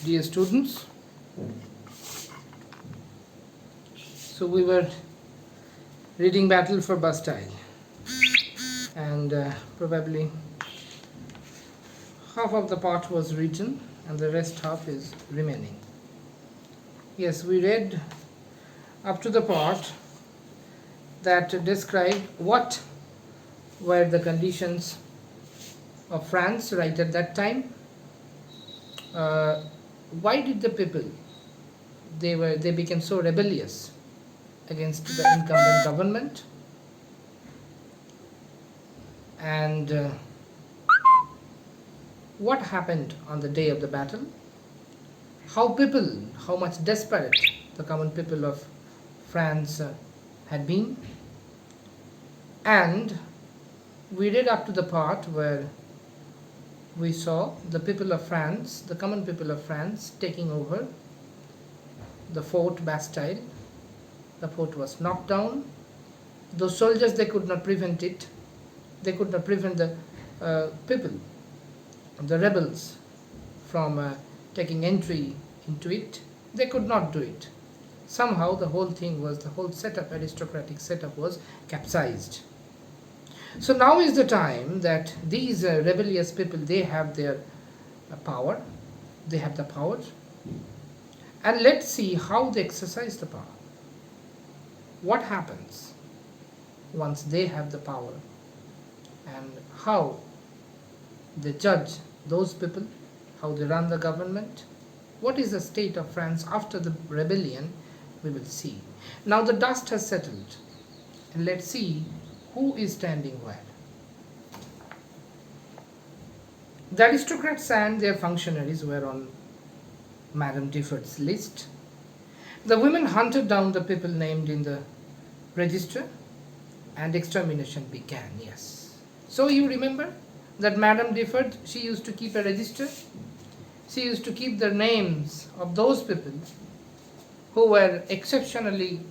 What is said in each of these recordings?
Dear students, so we were reading Battle for Bastille, and probably half of the part was written and the rest half is remaining. Yes, we read up to the part that described what were the conditions of France right at that time. Why did the people they became so rebellious against the incumbent government, and what happened on the day of the battle, how much desperate the common people of France had been, and we read up to the part where we saw the people of France, the common people of France, taking over the fort Bastille. The fort was knocked down. Those soldiers, they could not prevent it. They could not prevent the people, the rebels, from taking entry into it. They could not do it. Somehow the whole setup, aristocratic setup, was capsized. So now is the time that these rebellious people, they have their power, they have the power, and let's see how they exercise the power. What happens once they have the power, and how they judge those people, how they run the government. What is the state of France after the rebellion, we will see. Now the dust has settled, and let's see who is standing where. The aristocrats and their functionaries were on Madame Difford's list. The women hunted down the people named in the register, and extermination began. Yes. So you remember that Madame Difford, she used to keep a register. She used to keep the names of those people who were exceptionally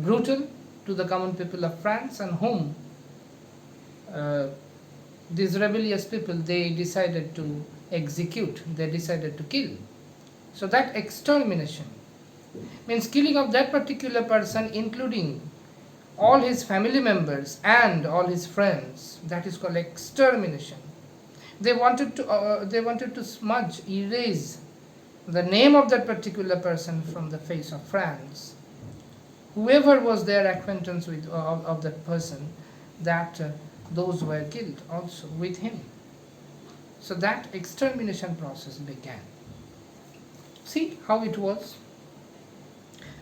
brutal to the common people of France, and whom these rebellious people, they decided to execute, they decided to kill. So that extermination means killing of that particular person, including all his family members and all his friends. That is called extermination. They wanted to smudge, erase the name of that particular person from the face of France. Whoever was their acquaintance with of that person, that those were killed also with him. So that extermination process began. See how it was.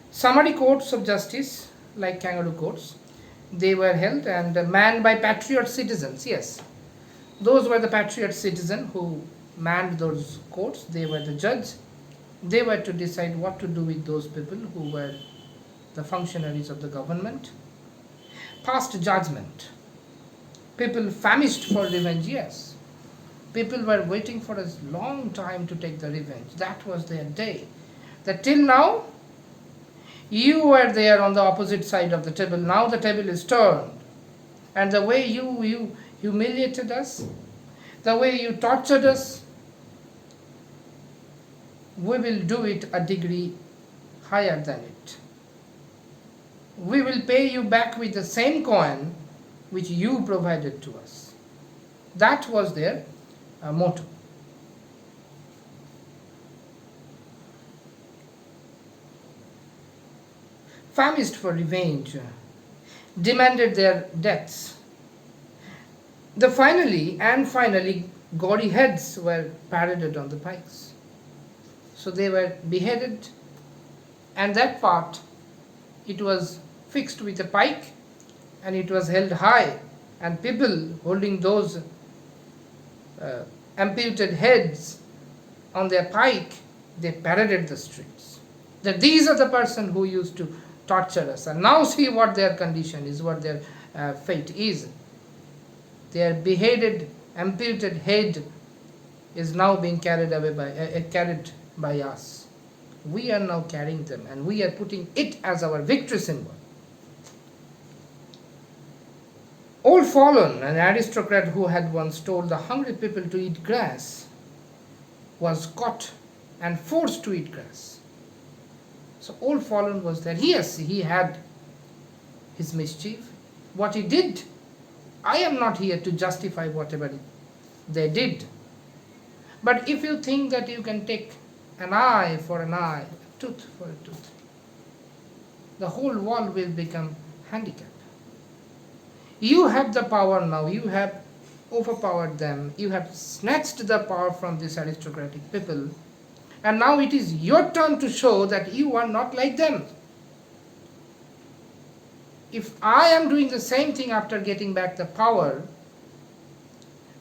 Summary courts of justice, like kangaroo courts, they were held and manned by patriot citizens. Yes, those were the patriot citizens who manned those courts. They were the judge. They were to decide what to do with those people who were the functionaries of the government. Passed judgment. People famished for revenge. Yes, people were waiting for a long time to take the revenge. That was their day. That till now, you were there on the opposite side of the table. Now the table is turned, and the way you humiliated us, the way you tortured us, we will do it a degree higher than it. We will pay you back with the same coin which you provided to us. That was their motto. Famished for revenge, demanded their deaths. Finally, gaudy heads were paraded on the pikes. So they were beheaded, and that part, it was fixed with a pike, and it was held high, and people holding those amputated heads on their pike, they paraded the streets. That these are the person who used to torture us, and now see what their condition is, what their fate is. Their beheaded, amputated head is now being carried by us. We are now carrying them, and we are putting it as our victory symbol. Old Fallon, an aristocrat who had once told the hungry people to eat grass, was caught and forced to eat grass. So Old Fallen was there. Yes, he had his mischief. What he did, I am not here to justify whatever they did. But if you think that you can take an eye for an eye, a tooth for a tooth, the whole world will become handicapped. You have the power now, you have overpowered them, you have snatched the power from these aristocratic people, and now it is your turn to show that you are not like them. If I am doing the same thing after getting back the power,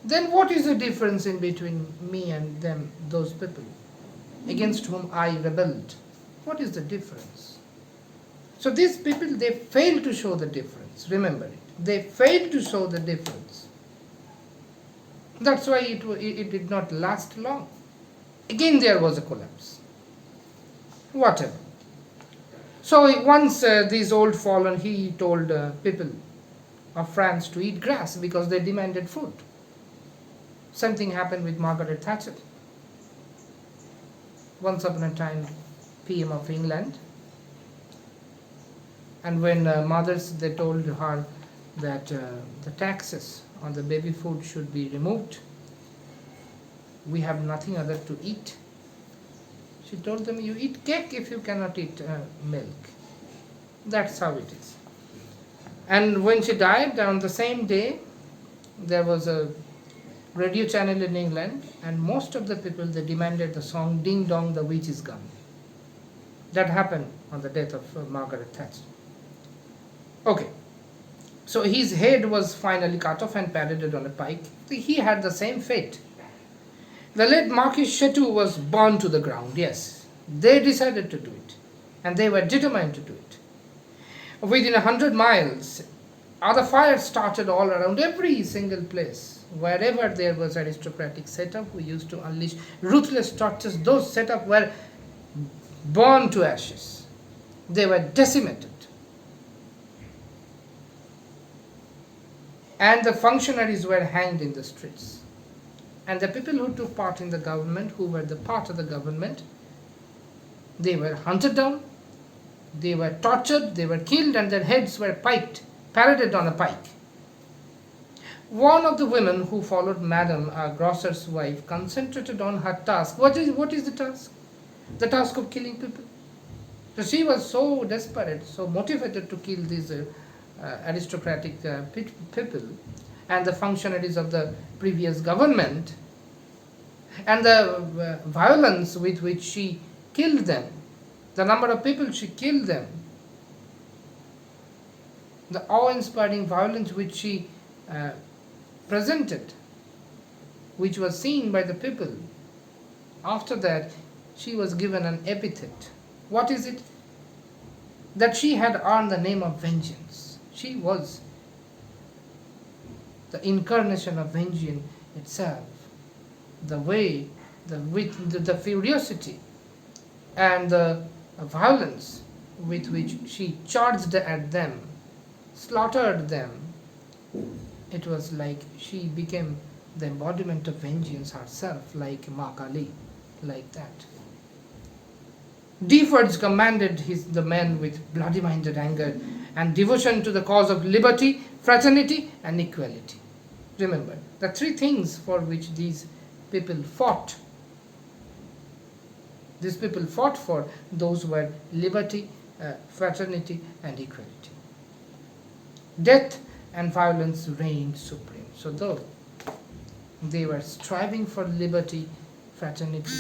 then what is the difference in between me and them, those people against whom I rebelled? What is the difference? So these people, they failed to show the difference. Remember it. They failed to show the difference. That's why it did not last long. Again there was a collapse. Whatever. So once this Old Fallen, he told people of France to eat grass because they demanded food. Same thing happened with Margaret Thatcher. Once upon a time, PM of England. And when mothers, they told her that the taxes on the baby food should be removed, we have nothing other to eat. She told them, you eat cake if you cannot eat milk. That's how it is. And when she died, on the same day, there was a radio channel in England, and most of the people, they demanded the song Ding Dong, the Witch is Gone. That happened on the death of Margaret Thatcher. Okay, so his head was finally cut off and paraded on a pike. He had the same fate. The late Marquis Chateau was burned to the ground, yes. They decided to do it, and they were determined to do it. Within 100 miles, other fires started all around every single place. Wherever there was aristocratic setup, we used to unleash ruthless tortures. Those setups were burned to ashes. They were decimated. And the functionaries were hanged in the streets. And the people who took part in the government, who were the part of the government, they were hunted down, they were tortured, they were killed, and their heads were piked, paraded on a pike. One of the women who followed Madame, a grocer's wife, concentrated on her task. What is the task? The task of killing people. So she was so desperate, so motivated to kill these aristocratic people and the functionaries of the previous government, and the violence with which she killed them, the number of people she killed them, the awe-inspiring violence which she presented, which was seen by the people. After that, she was given an epithet. What is it? That she had earned the name of vengeance. She was the incarnation of vengeance itself. The way, the furiosity and the violence with which she charged at them, slaughtered them, it was like she became the embodiment of vengeance herself, like Ma Kali, like that. Defords commanded the men with bloody-minded anger and devotion to the cause of liberty, fraternity, and equality. Remember, the three things for which these people fought. These people fought for, those were liberty, fraternity, and equality. Death and violence reigned supreme. So though they were striving for liberty, fraternity,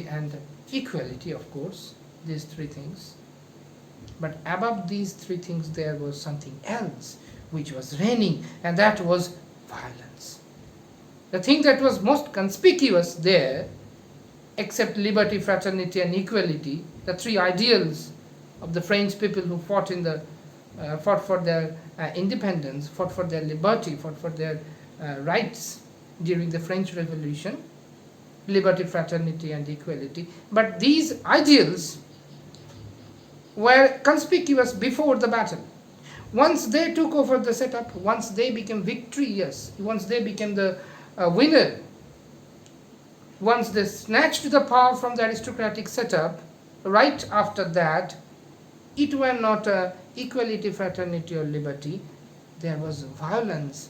and equality, of course, these three things. But above these three things there was something else which was reigning, and that was violence. The thing that was most conspicuous there, except liberty, fraternity, and equality, the three ideals of the French people who fought for their independence, fought for their liberty, fought for their rights during the French Revolution, liberty, fraternity, and equality. But these ideals were conspicuous before the battle. Once they took over the setup, once they became victorious, once they became the winner, once they snatched the power from the aristocratic setup, right after that, it were not equality, fraternity, or liberty. There was violence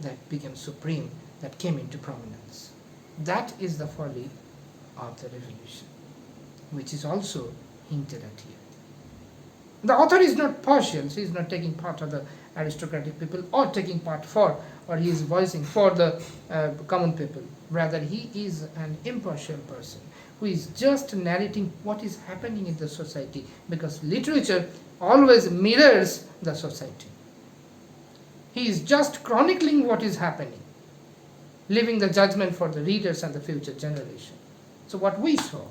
that became supreme, that came into prominence. That is the folly of the revolution, which is also hinted at here. The author is not partial, he is not taking part of the aristocratic people or taking part for, or he is voicing for the common people. Rather, he is an impartial person who is just narrating what is happening in the society, because literature always mirrors the society. He is just chronicling what is happening, leaving the judgment for the readers and the future generation. So what we saw,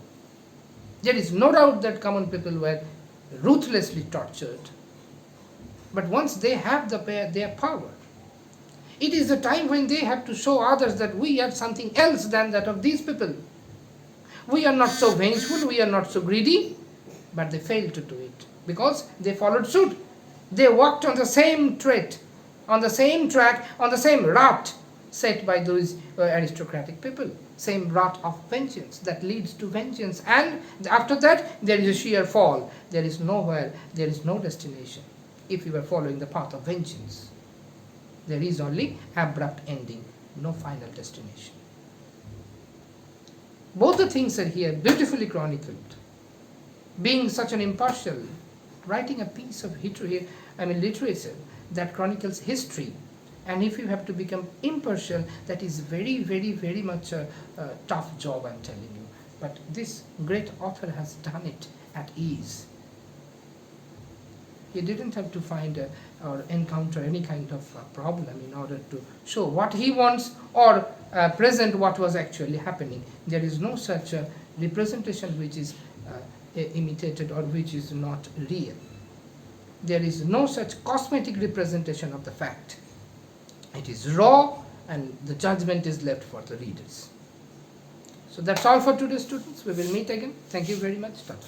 there is no doubt that common people were ruthlessly tortured, but once they have their power, it is the time when they have to show others that we are something else than that of these people. We are not so vengeful, we are not so greedy, but they failed to do it because they followed suit. They walked on the same tread, on the same track, on the same route set by those aristocratic people. Same route of vengeance that leads to vengeance, and after that there is a sheer fall. There is nowhere, there is no destination if you are following the path of vengeance. There is only abrupt ending, no final destination. Both the things are here beautifully chronicled. Being such an impartial, writing a piece of literature that chronicles history, and if you have to become impartial, that is very, very, very much a tough job, I'm telling you. But this great author has done it at ease. He didn't have to find or encounter any kind of problem in order to show what he wants or present what was actually happening. There is no such representation which is imitated or which is not real. There is no such cosmetic representation of the fact. It is raw, and the judgment is left for the readers. So that's all for today, students. We will meet again. Thank you very much. Tata.